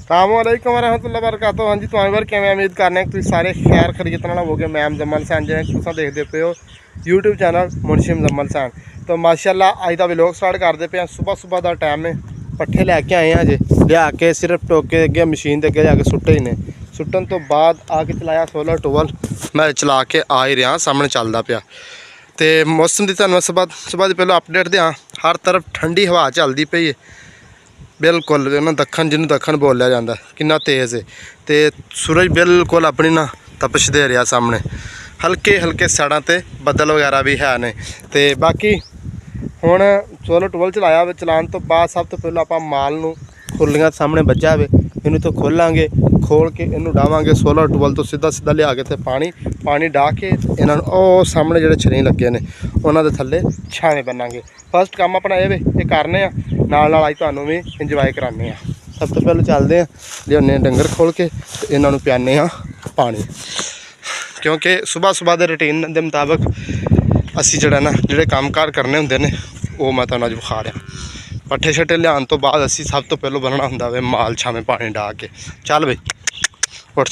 अस्सलामुअलैकुम वरहमतुल्लाहि वबरकातुहू। हाँ जी तुम बार किमें उम्मीद करने तुम सारे खैर खरीत नाल हो गए। मैं मुजम्मल सैन जिवें तुसीं देखदे पे हो यूट्यूब चैनल मुंशी मुजम्मल सैन। तो माशाअल्लाह अज दा व्लॉग स्टार्ट करते पे। सुबह सुबह का टाइम है, पट्ठे लैके आए हैं अजे लिया के सिर्फ टोके अगे मशीन के अगे जाके सुट्टे ही ने। सुट्टन तो बाद आके चलाया सोलर टूबल मैं चला के आ ही रहा सामने चलता पिया। तो मौसम की तुहानूं सुबह की पहले अपडेट दें। हर तरफ ठंडी हवा चलती पई है बिल्कुल ना दखन जिन्होंने दखन बोलिया जाता कितना तेज़ है। तो सूरज बिल्कुल अपनी ना तपश दे रहा सामने। हल्के हल्के साइडों ते बदल वगैरह भी है ने। तो बाकी हुण सोलर टूबल चलाया वे। चलाने तो बाद सब तो पहले आप माल नूं खुरलियां सामने बज्झा वे इनू तो खोलांगे, खोल के इनू डावांगे सोलर टूबल तो सीधा सीधा लिया के पानी डाह के इन्हां नूं सामने जिहड़े छरी लगे ने उन्हां दे थल्ले छावे बनांगे। फर्स्ट काम अपना ये करने आ, नाल नाल अज तुहानूं भी इंजॉय कराने। सब तो पहले चलते हैं लियाने डंगर खोल के इन्हां नूं पियाने पानी, क्योंकि सुबह सुबह के रूटीन के मुताबिक असी जिहड़ा ना जिहड़े काम कार करने हुंदे ने वो मैं तुहानूं अज विखा रहा। पट्ठे छट्टे लियान तो बाद असी सब तो पहले बनना हुंदा वे माल छावे पानी डाह के। चल बई उठ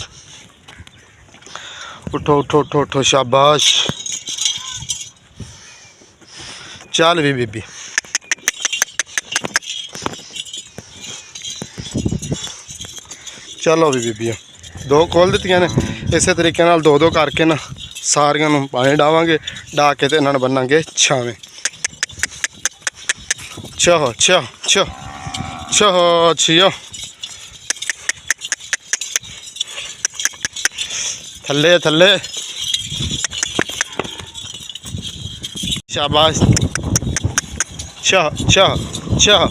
उठो उठो उठो उठो शाबाश। चल भी बीबी चलो भी बीबी दो खोल दित्तियां ने। इस तरीके नाल दो दो करके ना सारियां नूं पानी डावांगे, डाह के ते इन्हां नूं बन्नांगे छावें। चहो चहो चहो चहो छियो थल्ले थल्ले शाबाश। चह चह चह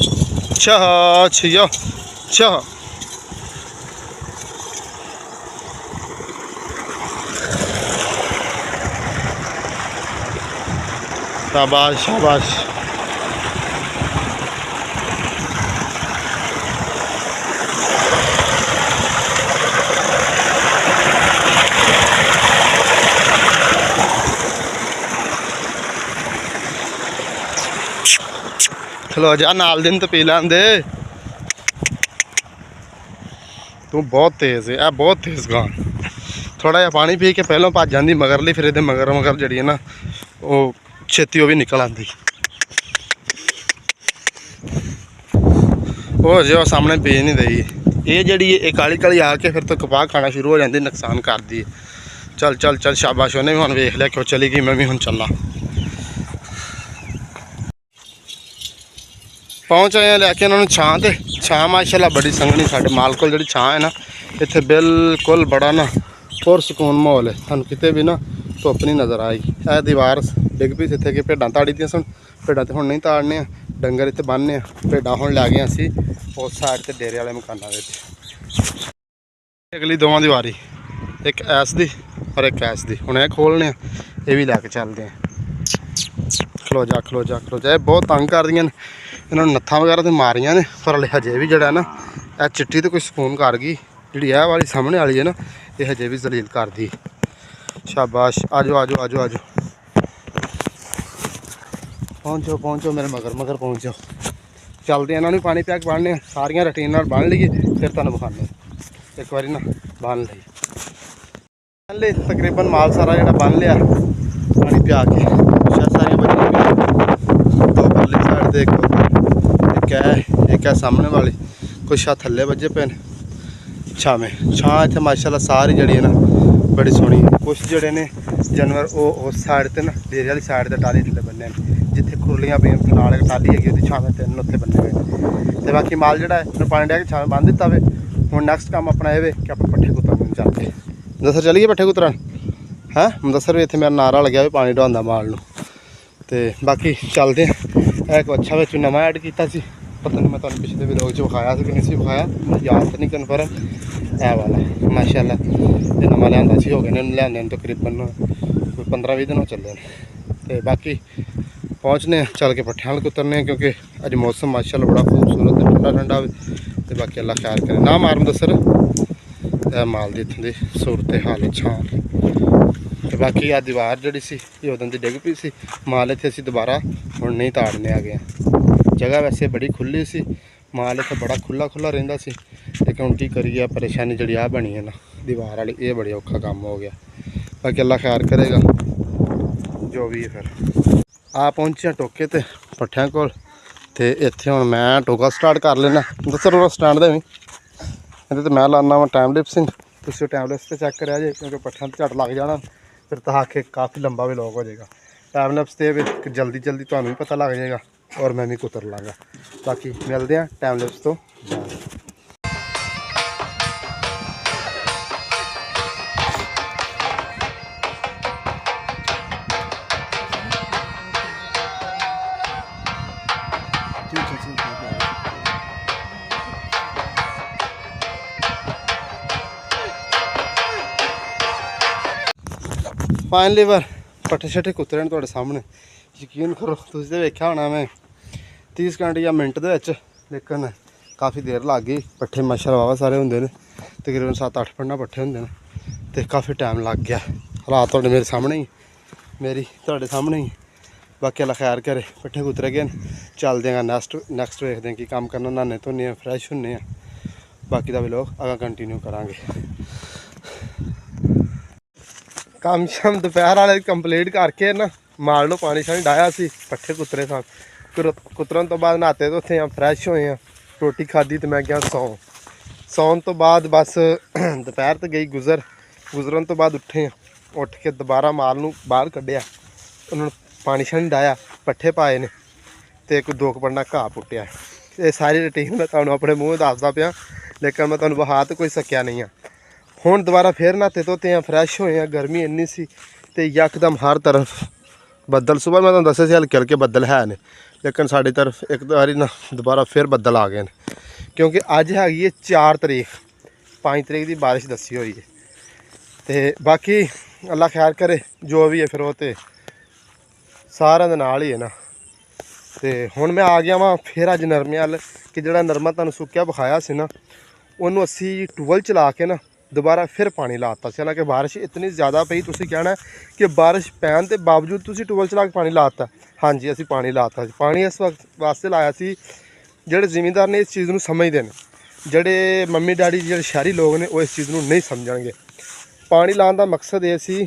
चह छियो चह। शाबाश शाबाश। खलो जा नाल दिन तो पी लैन दे। तू बहुत तेज़ है, बहुत तेज़ गां। थोड़ा जिहा पानी पी के पहलों भज जाती मगरली, फिर ये मगर मगर जी ना वो छेती वो भी निकल आती। वो जो सामने पी नहीं रही ये जी काली काली आके फिर तो कपाह खाना शुरू हो जाती, नुकसान कर दी। चल चल चल शाबाश। उन्हें भी हम वेख लिया क्यों चली गई, मैं भी हम चला पहुँच आए लैके इन्होंने छां। तो छां माशाअल्लाह बड़ी संघनी साढ़े माल को जी छां है ना इत्थे बिल्कुल बड़ा ना और सुकून माहौल है। सानू किते भी ना धुप नहीं नज़र आई। यह दीवार डिग पई इत्थे कि भेडां ताड़ी दियां सन, भेडां तो हुण नहीं ताड़ने, डंगर इत्थे बन्नने। भेडां हुण लै गए असी उस साइड ते डेरे वाले मकानां विच। अगली दोवां दी वारी, एक ऐस दी और एक ऐस दी। हुण खोलने ये भी लैके चलते हैं। खलो जा खलो जा खलो जा। ये बहुत तंग कर दियां ने, इन्होंने नत्थां वगैरह तो मारियां ने पर हजे भी जड़ा ना यह चिट्टी तो कोई सुकून कर गई। जी यह वाली सामने वाली है ना ये हजे भी जलील कर दी। शाबाश आजो आजो आजो आजो पहुँचो पहुँचो मेरे मगर मगर पहुँचो। चलते हैं इन्होंने पानी पिया के बन्ने सारिया रूटीन नाल बन लीए फिर तुहानूं विखाने। एक बारी ना बन ली तकरीबन माल सारा जो बन लिया पानी पिया के। शायद सारिया बच्चियां दो परली साइड से एक है सामने वाली, कुछ आ थल्ले बजे पे छावें छां। इत्थे माशाअल्लाह सारी जड़ी है ना बड़ी सोहनी। कुछ जड़े ने जानवर वो उस साइड ते ना डेरे वाली साइड ते टाली थल्ले बन्ने जिथे खुरलियां पे नाल टाली हैगी उहदी छावें तीन उत्थे बन्ने हुए। तो बाकी माल जिहड़ा है पानी डा के छावें बन दिता वे। हुण नैक्सट काम अपना ये कि आप पट्ठे कुतरन चलते मुदस्सर चलीए पट्ठे कुतरन है। मुदस्सर भी इत्थे मेरा नारा लग्या भी पानी ढोंदा माल नूं। तो बाकी चलते हैं। एक अच्छा बिच नवां ऐड किया सी, पता नहीं मैं तुहानूं पिछले व्लॉग च विखाया कि नहीं सी विखाया, याद तो नहीं कन्फर्म। है वाला माशाअल्लाह ये नवां लिआंदा सी, हो गए ने लिआंदे तकरीबन कोई 15-20 दिन हो चले हैं। तो बाकी पहुँचने चल के पट्ठे वाल कुतरने क्योंकि अज मौसम माशाअल्लाह बड़ा खूबसूरत ठंडा ठंडा हो। तो बाकी अल्लाह खैर करे ना मार मुदस्सर माल की इत्थों की सूरत हाल छां। तो बाकी आ दीवार जी सी ये उदों की डिग पई सी माल इत्थे असीं दोबारा हुण नहीं ताड़ने आ गए। जगह वैसे बड़ी खुली सी, माल इत्थे बड़ा खुला खुला रहिंदा सी लेकिन हुण की करिए परेशानी जी आ बनी है ना दीवार वाली, ये बड़ी औखा काम हो गया। बाकी अल्लाह खैर करेगा जो भी है। फिर आ पहुंचे टोके ते पट्ठियां कोल ते इत्थे हुण मैं टोका स्टार्ट कर लेना। दसो स्टैंड दे इहदे ते मैं लाना वा टाइम लिप्सिंग, तुसीं टाइम लिप्स ते चैक करेआ जे क्योंकि पट्ठियां ते झट लग जाना, फिर तहाके काफ़ी लंबा व्लॉग हो जाएगा। टाइम लिप्स ते जल्दी जल्दी तुहानूं भी पता लग जाएगा और मैं भी कुतर लाँगा। बाकी मिलते हैं टाइम लिप्स तो बाद। फाइनली बार पट्ठे शट्ठे कुतरे ने तुहाडे सामने, यकीन करो तुसीं ते वेख्या होना मैं 30 सेकंड या मिनट दे विच, लेकिन काफ़ी देर लग गई। पट्ठे माशाअल्लाह वावा सारे होंदे ने, तकरीबन 7-8 पन्ना पट्ठे होंदे ने ते काफ़ी टाइम लग गया। हालात तुहाडे मेरे सामने ही, मेरी तुहाडे सामने ही। बाकी अल्लाह खैर करे, पट्ठे कुतरे गए चलदे हैं नैक्सट वेखदे हैं कि काम करना, नहाने धोने फ्रैश होने। बाकी दा व्लॉग अगर कंटिन्यू करांगे। काम शाम दोपहर वाले कंप्लीट करके ना माल लो पानी शानी डाया सी, पट्ठे कुतरे सन। कुतरन तो बाद नहाते धोते हैं, फ्रैश होए हैं, रोटी खाधी तो मैं गया सौन तो बाद बस दोपहर तो गई गुजरन तो बाद उठे, उठ के दोबारा माल नूं बाहर कढ़िया, उन्होंने पानी शानी डाया, पट्ठे पाए ने ते कोई 2 पन्ना घाह पुट्टिया। ये सारी रूटीन मैं तुहानूं अपने मूँह दसदा पिया, लेकिन मैं तुहानूं बहा तो कोई सकिया नहीं है। हुण दोबारा फिर नहाते धोते हैं, फ्रैश होए हैं। गर्मी इन्नी सी ते यकदम हर तरफ बदल, सुबह मैं तुहानूं दस्सिया सी हल्के हल्के बदल है ने, लेकिन साडी तरफ एक बारी ना दोबारा फिर बदल आ गए हैं, क्योंकि अज हैगी है 4 तरीक, 5 तरीक की बारिश दसी हुई है। तो बाकी अल्लाह खैर करे जो भी है, फिर वो तो सारिਆਂ ਦੇ नाल ही है ना। तो हुण मैं आ गया वां फिर अज नरमे वाल, कि जिहड़ा नरमा तुहानूं सुक्किया विखाया सी ना, उन्होंने असी टूबल चला के ना दोबारा फिर पानी लाता। हालांकि बारिश इतनी ज़्यादा पई, तुसीं कहना कि बारिश पैन के बावजूद तुसीं टूबल चला के पानी लाता। हाँ जी, असी पानी लाता। पानी इस वक्त वास्ते लाया सी, जिहड़े जिमींदार ने इस चीज़ नूं समझदे ने, जिहड़े मम्मी डैडी जिहड़े शहरी लोग ने वो इस चीज़ नूं नहीं समझणगे। पानी लाने का मकसद ये सी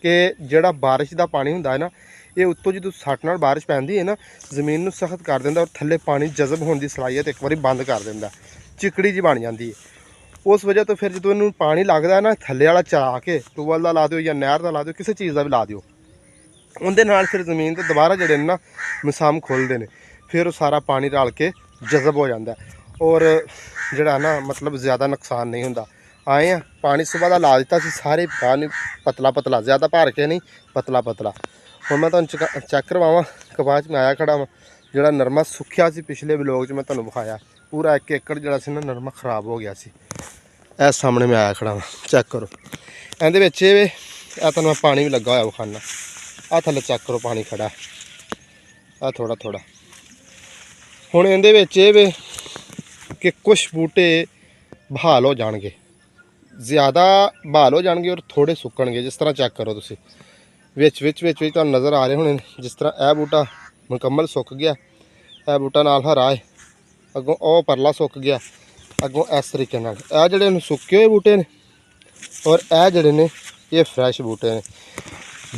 कि जिहड़ा बारिश का पानी हुंदा है ना, ये उत्तों जो सट नाल बारिश पैंदी है ना, जमीन नूं सख्त कर दिंदा और थल्ले पानी जज़ब होने की सलाहियत एक बारी बंद कर दिंदा, चिकड़ी जी बन जाती है। उस वजह तो फिर जो इन्हूं पानी लगता है ना, थल्ले वाला चला के टूबल का ला दो या नहर का ला दो, किसी चीज़ का भी ला दो, उनके नाल फिर जमीन तो दोबारा जोड़े ना मसाम खोलते हैं, फिर वो सारा पानी रल के जज़ब हो जाता है और जोड़ा ना मतलब ज़्यादा नुकसान नहीं होंदा। आए हैं पानी सुबह का ला दिता सी, सारे पानी पतला पतला, ज़्यादा भर के नहीं, पतला पतला। हुण मैं तुहानूं चैक करवावां, कपाह च मैं आया खड़ा वां, जिहड़ा नरमा सुक्या सी पिछले व्लॉग च मैं तुहानूं विखाया, पूरा 1 एकड़ जिहड़ा सी ना नरमा खराब हो गया सी। इस सामने मैं आया खड़ा वां, चैक करो इहदे विच तुहानूं मैं पानी भी लगा होया विखाना। आ थल्ले चैक करो पानी खड़ा है, आ थोड़ा थोड़ा। हुण इहदे विच कि कुछ बूटे बहाल हो जाणगे, ज़्यादा बहाल हो जाणगे और थोड़े सुक्कणगे। जिस तरह चैक करो तुसीं विच तुहानूं नज़र आ रहे होने, जिस तरह यह बूटा मुकम्मल सुक गया, यह बूटा नाल हरा है, अगों वह परला सुक गया, अगों इस तरीके नाल यह जिहड़े सुक्के हुए बूटे ने और यह जिहड़े ने ये फ्रैश बूटे ने।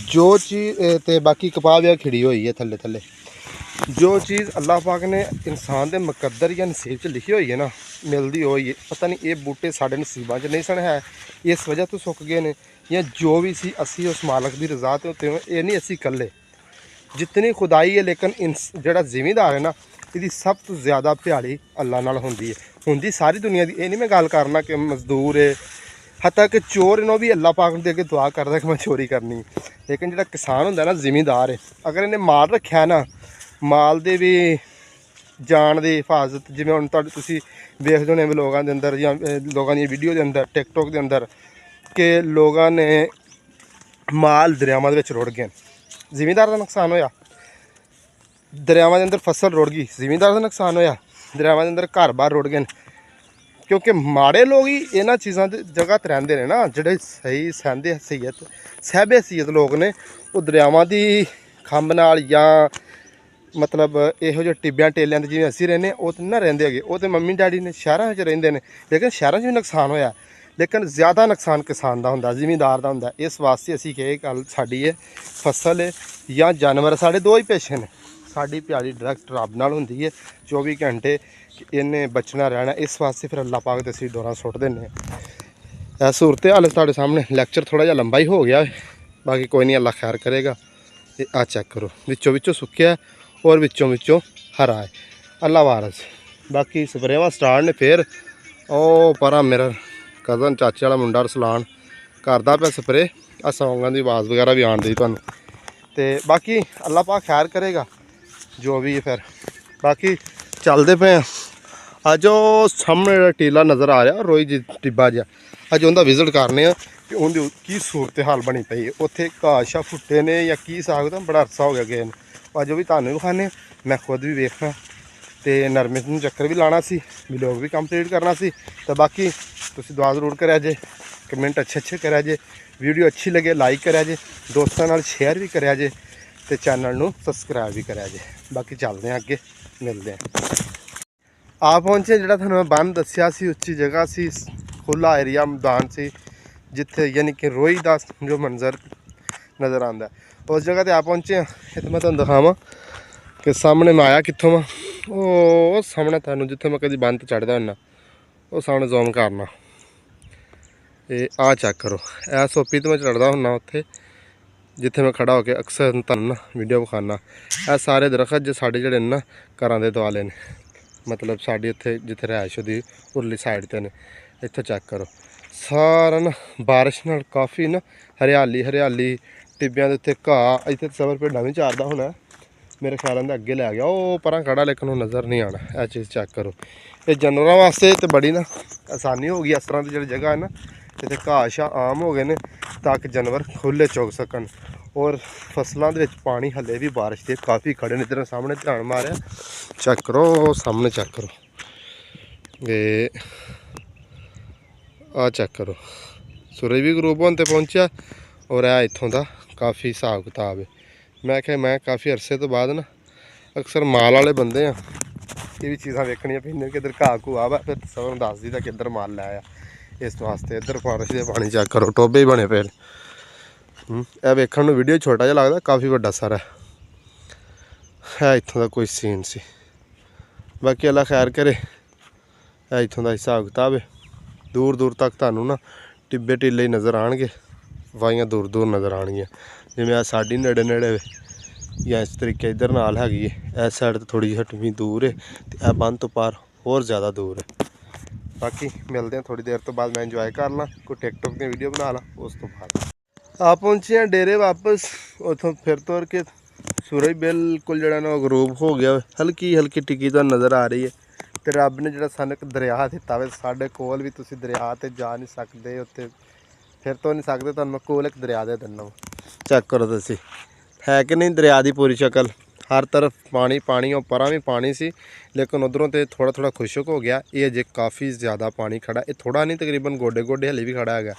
जो चीज़ ते बाकी कपाह भी खिड़ी हुई है थल्ले थल्ले, जो चीज़ अल्लाह पाक ने इंसान के मुकद्दर या नसीब च लिखी हुई है ना, मिलती हुई है। पता नहीं ये बूटे साढ़े नसीबा च नहीं सन है, इस वजह तो सुक गए ने, या जो भी सी असी उस मालक की रज़ा ते उत्ते ये नहीं असी कल्ले, जितनी खुदाई है। लेकिन जिहड़ा जिमींदार है ना, इसकी सब तो ज़्यादा भ्याली अल्लाह नाल हुंदी सारी दुनिया की। ये नहीं मैं गल करना कि मजदूर है, हत्ता कि चोर इन्हों भी अल्लाह पाक दे अगे दुआ करदा कि मैं चोरी करनी। लेकिन जिहड़ा किसान हुंदा ना, जिमींदार है, अगर इन्हें माल रखा ना, माल दे भी जान की हिफाजत, जिवें हुण तुसीं वेखदे होने व्लॉगां दे अंदर या लोगों दी वीडियो के अंदर, टिकटॉक के अंदर, कि लोगों ने माल दरियावां दे विच रुड़ गए, जिमींदार का नुकसान होया। दरियावां दे अंदर फसल रुड़ गई, जिमींदार का नुकसान होया। दरियावां दे अंदर घर बार रुड़ गए, क्योंकि माड़े लोग ही इन्हां चीज़ों की जगह ते रहिंदे ने ना। जिहड़े सही सहंदे हैसीयत लोग ने, वो दरियावां की खंभ नाल या ਮਤਲਬ ਇਹੋ ਜਿਹੇ ਟਿੱਬਿਆਂ ਟੇਲਿਆਂ 'ਤੇ ਜਿਵੇਂ ਅਸੀਂ ਰਹਿੰਦੇ ਉਹ ਤਾਂ ਨਾ ਰਹਿੰਦੇ ਹੈਗੇ, ਉਹ ਤਾਂ ਮੰਮੀ ਡੈਡੀ ਨੇ ਸ਼ਹਿਰਾਂ ਵਿੱਚ ਰਹਿੰਦੇ ਨੇ। ਲੇਕਿਨ ਸ਼ਹਿਰਾਂ 'ਚ ਵੀ ਨੁਕਸਾਨ ਹੋਇਆ, ਲੇਕਿਨ ਜ਼ਿਆਦਾ ਨੁਕਸਾਨ ਕਿਸਾਨ ਦਾ ਹੁੰਦਾ, ਜ਼ਿਮੀਂਦਾਰ ਦਾ ਹੁੰਦਾ। ਇਸ ਵਾਸਤੇ ਅਸੀਂ ਕਿ ਇਹ ਗੱਲ ਸਾਡੀ ਹੈ ਫਸਲ ਹੈ ਜਾਂ ਜਾਨਵਰ, ਸਾਡੇ ਦੋ ਹੀ ਪੇਸ਼ੇ ਨੇ। ਸਾਡੀ ਪਿਆਰੀ ਡਾਇਰੈਕਟ ਰੱਬ ਨਾਲ ਹੁੰਦੀ ਹੈ 24 ਘੰਟੇ, ਇਹਨੇ ਬਚਣਾ ਰਹਿਣਾ। ਇਸ ਵਾਸਤੇ ਫਿਰ ਅੱਲਾਹ ਪਾਕ ਦੇ ਅਸੀਂ ਦੌਰਾ ਸੁੱਟ ਦਿੰਦੇ ਹਾਂ। ਇਹ ਸੂਰਤ ਹਾਲ ਤੁਹਾਡੇ ਸਾਹਮਣੇ। ਲੈਕਚਰ ਥੋੜ੍ਹਾ ਜਿਹਾ ਲੰਬਾ ਹੀ ਹੋ ਗਿਆ, ਬਾਕੀ ਕੋਈ ਨਹੀਂ, ਅੱਲਾਹ ਖੈਰ ਕਰੇਗਾ। ਤੇ ਆ ਚੈੱਕ ਕਰੋ, ਵਿੱਚੋਂ ਵਿੱਚੋਂ ਸੁੱਕਿਆ ਔਰ ਵਿੱਚੋਂ ਵਿੱਚੋਂ ਹਰਾ ਹੈ, ਅੱਲਾ ਵਾਰਸ। ਬਾਕੀ ਸਪਰੇਵਾਂ ਸਟਾਰਟ ਨੇ। ਫਿਰ ਉਹ ਪਰਾਂ ਮੇਰਾ ਕਜ਼ਨ ਚਾਚੇ ਵਾਲਾ ਮੁੰਡਾ ਰਸਲਾਨ ਕਰਦਾ ਪਿਆ ਸਪਰੇ। ਆ ਸੌਂਗਾਂ ਦੀ ਆਵਾਜ਼ ਵਗੈਰਾ ਵੀ ਆਉਣ ਦੀ ਤੁਹਾਨੂੰ। ਤੇ ਬਾਕੀ ਅੱਲਾਹ ਪਾਕ ਖੈਰ ਕਰੇਗਾ ਜੋ ਵੀ ਹੈ। ਫਿਰ ਬਾਕੀ ਚੱਲਦੇ ਪਏ ਆ। ਅੱਜ ਉਹ ਸਾਹਮਣੇ ਜਿਹੜਾ ਟੀਲਾ ਨਜ਼ਰ ਆ ਰਿਹਾ ਰੋਈ ਜੀ ਟਿੱਬਾ ਜਿਹਾ, ਅੱਜ ਉਹਦਾ ਵਿਜ਼ਿਟ ਕਰਨੇ ਆ ਕਿ ਉਹਦੀ ਕੀ ਸੂਰਤ ਹਾਲ ਬਣੀ ਪਈ ਹੈ। ਉੱਥੇ ਘਾਹ ਸ਼ਾਹ ਫੁੱਟੇ ਨੇ ਜਾਂ ਕੀ ਹਿਸਾਬ ਦਾ, ਬੜਾ ਅਰਸਾ ਹੋ ਗਿਆ ਗਏ ਨੇ। ਅੱਜ ਉਹ ਵੀ ਤੁਹਾਨੂੰ ਵਿਖਾਉਂਦੇ, ਮੈਂ ਖੁਦ ਵੀ ਵੇਖਣਾ ਤੇ ਨਰਮੇ ਨੂੰ ਚੱਕਰ ਵੀ ਲਾਉਣਾ ਸੀ, ਵਲੋਗ ਵੀ ਕੰਪਲੀਟ ਕਰਨਾ ਸੀ। ਤਾਂ ਬਾਕੀ ਤੁਸੀਂ ਦੁਆ ਜ਼ਰੂਰ ਕਰਿਆ ਜੇ, ਕਮੈਂਟ ਅੱਛੇ ਕਰਿਆ ਜੇ, ਵੀਡੀਓ ਅੱਛੀ ਲੱਗੇ ਲਾਈਕ ਕਰਿਆ ਜੇ, ਦੋਸਤਾਂ ਨਾਲ ਸ਼ੇਅਰ ਵੀ ਕਰਿਆ ਜੇ ਤੇ ਚੈਨਲ ਨੂੰ ਸਬਸਕ੍ਰਾਈਬ ਵੀ ਕਰਿਆ ਜੇ। ਬਾਕੀ ਚੱਲਦੇ ਹਾਂ ਅੱਗੇ, ਮਿਲਦੇ ਹਾਂ। ਆ ਪਹੁੰਚੇ ਜਿਹੜਾ ਤੁਹਾਨੂੰ ਮੈਂ ਬੰਨ ਦੱਸਿਆ ਸੀ, ਉੱਚੀ ਜਗ੍ਹਾ ਸੀ, ਖੁੱਲ੍ਹਾ ਏਰੀਆ ਮੈਦਾਨ ਸੀ, ਜਿੱਥੇ ਯਾਨੀ ਕਿ ਰੋਈ ਦਾ ਜੋ ਮੰਜ਼ਰ ਨਜ਼ਰ ਆਉਂਦਾ, ਉਸ ਜਗ੍ਹਾ 'ਤੇ ਆ ਪਹੁੰਚੇ ਹਾਂ। ਇਹ ਤਾਂ ਮੈਂ ਤੁਹਾਨੂੰ ਦਿਖਾਵਾਂ ਕਿ ਸਾਹਮਣੇ ਮੈਂ ਆਇਆ ਕਿੱਥੋਂ ਵਾ। ਉਹ ਸਾਹਮਣੇ ਤੁਹਾਨੂੰ ਜਿੱਥੇ ਮੈਂ ਕਦੀ ਬੰਨ 'ਤੇ ਚੜ੍ਹਦਾ ਹੁੰਦਾ, ਉਹ ਸਾਹਮਣੇ ਜ਼ੂਮ ਕਰਨਾ। ਇਹ ਆ ਚੈੱਕ ਕਰੋ, ਇਹ ਸੋਪੀ 'ਤੇ ਮੈਂ ਚੜ੍ਹਦਾ ਹੁੰਦਾ ਉੱਥੇ, ਜਿੱਥੇ ਮੈਂ ਖੜਾ ਹੋ ਕੇ ਅਕਸਰ ਤੁਹਾਨੂੰ ਨਾ ਵੀਡੀਓ ਵਿਖਾਉਣਾ। ਇਹ ਸਾਰੇ ਦਰਖਤ ਜੇ ਸਾਡੇ ਜਿਹੜੇ ਨੇ ਨਾ ਘਰਾਂ ਦੇ ਦੁਆਲੇ ਨੇ, ਮਤਲਬ ਸਾਡੇ ਇੱਥੇ ਜਿੱਥੇ ਰਿਹਾਇਸ਼ ਉਹਦੀ ਉਰਲੀ ਸਾਈਡ 'ਤੇ ਨੇ। ਇੱਥੇ ਚੈੱਕ ਕਰੋ, ਸਾਰਾ ਨਾ ਬਾਰਿਸ਼ ਨਾਲ ਕਾਫੀ ਨਾ ਹਰਿਆਲੀ ਟਿੱਬਿਆਂ ਦੇ ਉੱਤੇ ਘਾਹ। ਇੱਥੇ ਸਬਰ ਭੇਡਾਂ ਵੀ ਚਾਰਦਾ ਹੋਣਾ, ਮੇਰੇ ਖਿਆਲਾਂ ਦੇ ਅੱਗੇ ਲੈ ਗਿਆ ਉਹ ਪਰਾਂ ਖੜਾ, ਲੇਕਿਨ ਉਹ ਨਜ਼ਰ ਨਹੀਂ ਆਉਣਾ। ਇਹ ਚੀਜ਼ ਚੈੱਕ ਕਰੋ। ਇਹ ਜਾਨਵਰਾਂ ਵਾਸਤੇ ਤਾਂ ਬੜੀ ਨਾ ਆਸਾਨੀ ਹੋ ਗਈ। ਇਸ ਤਰ੍ਹਾਂ ਦੀ ਜਿਹੜੀ ਜਗ੍ਹਾ ਹੈ ਨਾ, ਇੱਥੇ ਘਾਹ ਸ਼ਾਹ ਆਮ ਹੋ ਗਏ ਨੇ ਤਾਂ ਕਿ ਜਾਨਵਰ ਖੁੱਲ੍ਹੇ ਚੁਗ ਸਕਣ। ਔਰ ਫਸਲਾਂ ਦੇ ਵਿੱਚ ਪਾਣੀ ਹੱਲੇ ਵੀ ਬਾਰਿਸ਼ ਦੇ ਕਾਫੀ ਖੜੇ ਨੇ। ਇੱਧਰ ਸਾਹਮਣੇ ਧਿਆਨ ਮਾਰਿਆ, ਚੈੱਕ ਕਰੋ, ਸਾਹਮਣੇ ਚੈੱਕ ਕਰੋ, ਇਹ ਆ ਚੈੱਕ ਕਰੋ। ਸੂਰਜ ਵੀ ਗਰੂਬ ਹੋਣ 'ਤੇ ਪਹੁੰਚਿਆ ਔਰ ਇਹ ਇੱਥੋਂ ਦਾ ਕਾਫੀ ਹਿਸਾਬ ਕਿਤਾਬ ਹੈ। ਮੈਂ ਕਿਹਾ ਮੈਂ ਕਾਫੀ ਅਰਸੇ ਤੋਂ ਬਾਅਦ ਨਾ, ਅਕਸਰ ਮਾਲ ਵਾਲੇ ਬੰਦੇ ਆ, ਇਹ ਵੀ ਚੀਜ਼ਾਂ ਵੇਖਣੀਆਂ ਪੈਂਦੀਆਂ। ਕਿੱਧਰ ਘਾਹ ਘੂਆ ਵਾ ਫਿਰ ਸਭ ਨੂੰ ਦੱਸ ਦਈਦਾ ਕਿੱਧਰ ਮਾਲ ਲੈ ਆ। ਇਸ ਵਾਸਤੇ ਇੱਧਰ ਬਾਰਿਸ਼ ਦੇ ਪਾਣੀ ਚੈੱਕ ਕਰੋ, ਟੋਬੇ ਹੀ ਬਣੇ ਪਏ ਨੇ। ਇਹ ਵੇਖਣ ਨੂੰ ਵੀਡੀਓ ਛੋਟਾ ਜਿਹਾ ਲੱਗਦਾ, ਕਾਫੀ ਵੱਡਾ ਸਾਰਾ ਹੈ। ਇੱਥੋਂ ਦਾ ਕੋਈ ਸੀਨ ਸੀ। ਬਾਕੀ ਅੱਲਾ ਖੈਰ ਕਰੇ। ਇਹ ਇੱਥੋਂ ਦਾ ਹਿਸਾਬ ਕਿਤਾਬ ਹੈ। ਦੂਰ ਦੂਰ ਤੱਕ ਤੁਹਾਨੂੰ ਨਾ ਟਿੱਬੇ ਟਿੱਲੇ ਹੀ ਨਜ਼ਰ ਆਉਣਗੇ, ਵਾਹੀਆਂ ਦੂਰ ਦੂਰ ਨਜ਼ਰ ਆਉਣਗੀਆਂ। ਜਿਵੇਂ ਆ ਸਾਡੀ ਨੇੜੇ ਜਾਂ ਇਸ ਤਰੀਕੇ ਇੱਧਰ ਨਾਲ ਹੈਗੀ ਹੈ। ਇਸ ਸਾਈਡ ਤੋਂ ਥੋੜ੍ਹੀ ਜਿਹੀ ਹਟਵੀਂ ਦੂਰ ਹੈ ਅਤੇ ਇਹ ਬੰਨ ਤੋਂ ਪਾਰ ਹੋਰ ਜ਼ਿਆਦਾ ਦੂਰ ਹੈ। ਬਾਕੀ ਮਿਲਦੇ ਹਾਂ ਥੋੜ੍ਹੀ ਦੇਰ ਤੋਂ ਬਾਅਦ। ਮੈਂ ਇੰਜੋਏ ਕਰ ਲਾਂ, ਕੋਈ ਟਿਕਟੋਕ ਦੀ ਵੀਡੀਓ ਬਣਾ ਲਾਂ, ਉਸ ਤੋਂ ਬਾਅਦ ਆ ਪਹੁੰਚੇ ਹਾਂ ਡੇਰੇ ਵਾਪਸ। ਉੱਥੋਂ ਫਿਰ ਤੁਰ ਕੇ ਸੂਰਜ ਬਿਲਕੁਲ ਜਿਹੜਾ ਨਾ ਉਹ ਗਰੂਬ ਹੋ ਗਿਆ, ਹਲਕੀ ਟਿੱਕੀ ਤਾਂ ਨਜ਼ਰ ਆ ਰਹੀ ਹੈ। ਅਤੇ ਰੱਬ ਨੇ ਜਿਹੜਾ ਸਾਨੂੰ ਇੱਕ ਦਰਿਆ ਦਿੱਤਾ ਵੇ, ਸਾਡੇ ਕੋਲ ਵੀ ਤੁਸੀਂ ਦਰਿਆ 'ਤੇ ਜਾ ਨਹੀਂ ਸਕਦੇ, ਉੱਥੇ ਫਿਰ ਤੋਂ ਨਹੀਂ ਸਕਦੇ। ਤੁਹਾਨੂੰ ਮੈਂ ਕੋਲ ਇੱਕ ਦਰਿਆ ਦੇ ਦਿੰਦਾ, ਚੈੱਕ ਕਰੋ ਤੁਸੀਂ, ਹੈ ਕਿ ਨਹੀਂ ਦਰਿਆ ਦੀ ਪੂਰੀ ਸ਼ਕਲ। ਹਰ ਤਰਫ ਪਾਣੀ, ਉਹ ਪਰਾਂ ਵੀ ਪਾਣੀ ਸੀ, ਲੇਕਿਨ ਉੱਧਰੋਂ ਤੇ ਥੋੜ੍ਹਾ ਖੁਸ਼ਕ ਹੋ ਗਿਆ। ਇਹ ਅਜੇ ਕਾਫੀ ਜ਼ਿਆਦਾ ਪਾਣੀ ਖੜਾ, ਇਹ ਥੋੜ੍ਹਾ ਨਹੀਂ ਤਕਰੀਬਨ ਗੋਡੇ ਹਲੇ ਵੀ ਖੜਾ ਹੈਗਾ।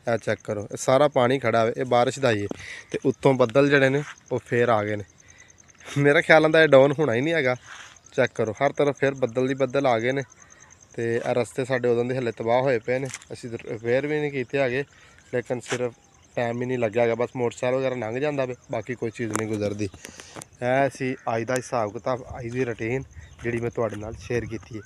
ਇਹ ਚੈੱਕ ਕਰੋ, ਇਹ ਸਾਰਾ ਪਾਣੀ ਖੜਾ ਹੋਵੇ, ਇਹ ਬਾਰਿਸ਼ ਦਾ ਹੀ ਹੈ। ਅਤੇ ਉੱਤੋਂ ਬੱਦਲ ਜਿਹੜੇ ਨੇ ਉਹ ਫੇਰ ਆ ਗਏ ਨੇ। ਮੇਰਾ ਖਿਆਲ ਆਉਂਦਾ ਇਹ ਡਾਊਨ ਹੋਣਾ ਹੀ ਨਹੀਂ ਹੈਗਾ। ਚੈੱਕ ਕਰੋ, ਹਰ ਤਰਫ ਫਿਰ ਬੱਦਲ ਆ ਗਏ ਨੇ। ਅਤੇ ਇਹ ਰਸਤੇ ਸਾਡੇ ਉਦੋਂ ਦੇ ਹਲੇ ਤਬਾਹ ਹੋਏ ਪਏ ਨੇ। ਅਸੀਂ ਰਿਪੇਅਰ ਵੀ ਨਹੀਂ ਕੀਤੇ ਹੈਗੇ, ਲੇਕਿਨ ਸਿਰਫ ਟਾਈਮ ਹੀ ਨਹੀਂ ਲੱਗਿਆ ਹੈਗਾ। ਬਸ ਮੋਟਰਸਾਈਕਲ ਵਗੈਰਾ ਲੰਘ ਜਾਂਦਾ ਵੇ, ਬਾਕੀ ਕੋਈ ਚੀਜ਼ ਨਹੀਂ ਗੁਜ਼ਰਦੀ। ਇਹ ਸੀ ਅੱਜ ਦਾ ਹਿਸਾਬ ਕਿਤਾਬ, ਅੱਜ ਦੀ ਰੂਟੀਨ ਜਿਹੜੀ ਮੈਂ ਤੁਹਾਡੇ ਨਾਲ ਸ਼ੇਅਰ ਕੀਤੀ ਹੈ।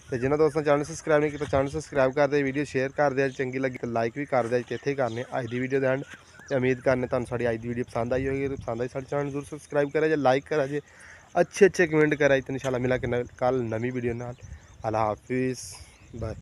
ਅਤੇ ਜਿਨ੍ਹਾਂ ਦੋਸਤਾਂ ਚੈਨਲ ਸਬਸਕ੍ਰਾਈਬ ਨਹੀਂ ਕੀਤਾ, ਚੈਨਲ ਸਬਸਕ੍ਰਾਈਬ ਕਰਦੇ, ਵੀਡੀਓ ਸ਼ੇਅਰ ਕਰਦੇ, ਚੰਗੀ ਲੱਗੀ ਤਾਂ ਲਾਈਕ ਵੀ ਕਰਦੇ। ਅੱਜ ਇੱਥੇ ਹੀ ਕਰਨੇ ਅੱਜ ਦੀ ਵੀਡੀਓ ਦੇ ਐਂਡ। ਅਤੇ ਉਮੀਦ ਕਰਨੇ ਤੁਹਾਨੂੰ ਸਾਡੀ ਅੱਜ ਦੀ ਵੀਡੀਓ ਪਸੰਦ ਆਈ ਹੋਏਗੀ। ਪਸੰਦ ਆਈ ਸਾਡੇ ਚੈਨਲ ਜ਼ਰੂਰ ਸਬਸਕ੍ਰਾਈਬ ਕਰਿਆ ਜੇ, ਲਾਈਕ ਕਰਿਆ ਜੇ, अच्छे कमेंट करा। तो इंशाल्लाह मिला के कल नवी वीडियो नाल। अल्लाह हाफिज़, बाय।